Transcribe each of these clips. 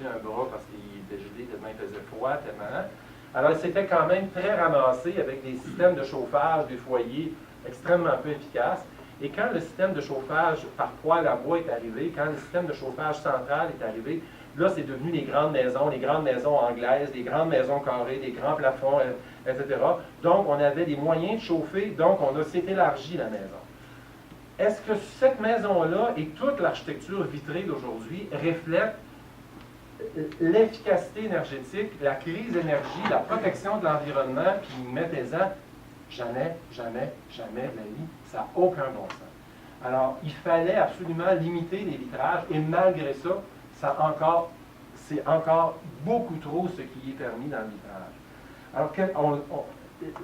plus un bras parce qu'il était gelé tellement il faisait froid, tellement. Alors, c'était quand même très ramassé avec des systèmes de chauffage, des foyers extrêmement peu efficaces. Et quand le système de chauffage par poêle à bois est arrivé, quand le système de chauffage central est arrivé, là, c'est devenu les grandes maisons anglaises, les grandes maisons carrées, des grands plafonds, etc. Donc, on avait des moyens de chauffer, donc on s'est élargi la maison. Est-ce que cette maison-là et toute l'architecture vitrée d'aujourd'hui reflètent l'efficacité énergétique, la crise énergie, la protection de l'environnement, puis mettez-en, jamais, jamais, jamais de la vie, ça n'a aucun bon sens. Alors, il fallait absolument limiter les vitrages, et malgré ça, c'est encore beaucoup trop ce qui est permis dans le vitrage. Alors,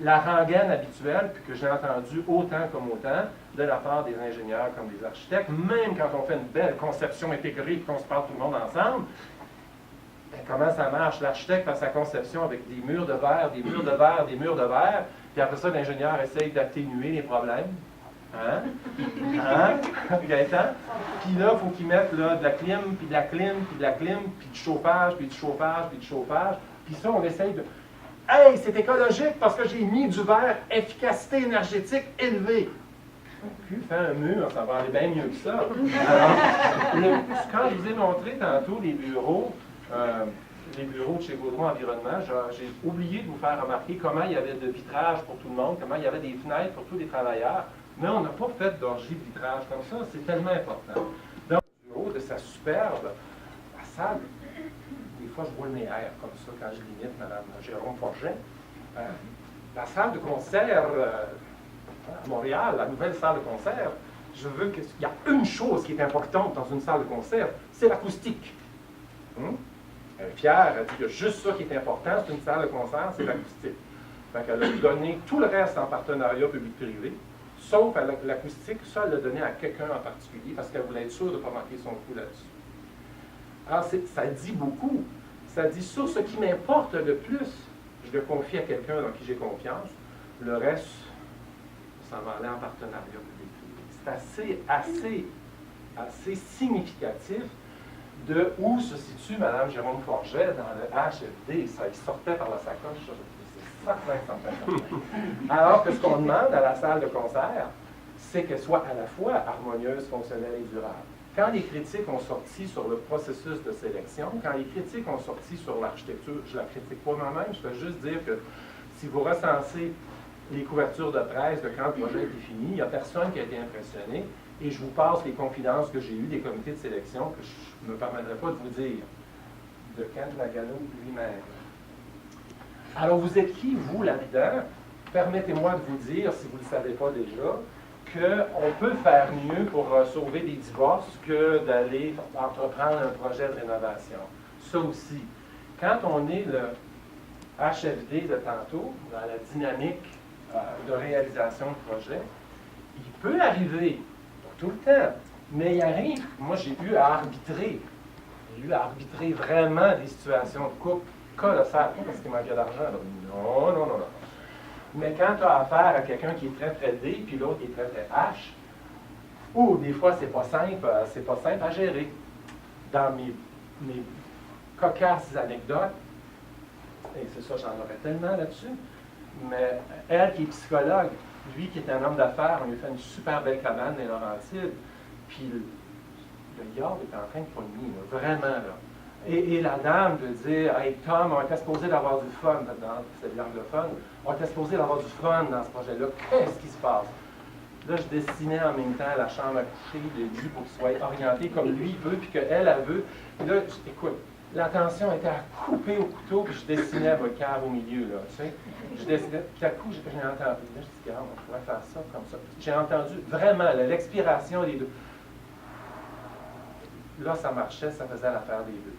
la rengaine habituelle, puis que j'ai entendu autant comme autant, de la part des ingénieurs comme des architectes, même quand on fait une belle conception intégrée et qu'on se parle tout le monde ensemble, ben, comment ça marche? L'architecte fait sa conception avec des murs de verre, des murs de verre, des murs de verre, puis après ça, l'ingénieur essaye d'atténuer les problèmes. Hein? Hein? Gaëtan? Puis là, il faut qu'ils mettent là, de la clim, puis de la clim, puis de la clim, puis du chauffage, puis du chauffage, puis du chauffage. Puis ça, on essaye de... Hey, c'est écologique parce que j'ai mis du verre efficacité énergétique élevée. Puis, faire un mur, ça va aller bien mieux que ça. Alors, quand je vous ai montré tantôt les bureaux de chez Gaudreau Environnement, j'ai oublié de vous faire remarquer comment il y avait de vitrage pour tout le monde, comment il y avait des fenêtres pour tous les travailleurs, mais on n'a pas fait d'orgie de vitrage comme ça, c'est tellement important. Dans le bureau de sa superbe, la salle, des fois je vois le nerf comme ça quand je limite Mme Jérôme Forget, la salle de concert à Montréal, la nouvelle salle de concert, je veux qu'il y a une chose qui est importante dans une salle de concert, c'est l'acoustique. Pierre a dit qu'il y a juste ça qui est important, c'est une salle de concert, c'est l'acoustique. Fait qu'elle a donné tout le reste en partenariat public-privé, sauf l'acoustique, ça, elle l'a donné à quelqu'un en particulier, parce qu'elle voulait être sûre de ne pas manquer son coup là-dessus. Alors, ça dit beaucoup. Ça dit sur ce qui m'importe le plus, je le confie à quelqu'un dans qui j'ai confiance. Le reste, ça va aller en partenariat public-privé. C'est assez significatif de où se situe Mme Jérôme Forget dans le HFD. Ça, il sortait par la sacoche, c'est certain. Alors que ce qu'on demande à la salle de concert, c'est qu'elle soit à la fois harmonieuse, fonctionnelle et durable. Quand les critiques ont sorti sur le processus de sélection, quand les critiques ont sorti sur l'architecture, je ne la critique pas moi-même, je veux juste dire que si vous recensez les couvertures de presse de quand le projet a été fini, il n'y a personne qui a été impressionné. Et je vous passe les confidences que j'ai eues des comités de sélection que je ne me permettrai pas de vous dire. De Ken Lagano lui-même. Alors, vous êtes qui, vous, là-dedans? Permettez-moi de vous dire, si vous ne le savez pas déjà, qu'on peut faire mieux pour sauver des divorces que d'aller entreprendre un projet de rénovation. Ça aussi. Quand on est le HFD de tantôt, dans la dynamique de réalisation de projet, il peut arriver, pas tout le temps, mais il arrive, moi j'ai eu à arbitrer, vraiment des situations de couple colossales, pas parce qu'il manquait d'argent, non. Mais quand tu as affaire à quelqu'un qui est très très D, puis l'autre qui est très très H, ou des fois c'est pas simple à gérer. Dans mes cocasses anecdotes, et c'est ça, j'en aurais tellement là-dessus, mais elle qui est psychologue, lui qui est un homme d'affaires, on lui fait une super belle cabane dans les Laurentides, puis le yard est en train de pogner, vraiment là. Et la dame de dire, hey Tom, on était supposé d'avoir du fun là-dedans, c'est l'anglophone, on était supposé d'avoir du fun dans ce projet-là, qu'est-ce qui se passe? Là, je dessinais en même temps la chambre à coucher, le lit pour qu'il soit orienté comme lui veut, puis qu'elle, elle veut. Puis là, écoute, l'attention était à couper au couteau, puis je dessinais votre cave au milieu, là, tu sais. Je dessinais, puis à coup, j'ai entendu, là, je dis, regarde, on pourrait faire ça comme ça. J'ai entendu vraiment l'expiration des deux. Là, ça marchait, ça faisait l'affaire des deux.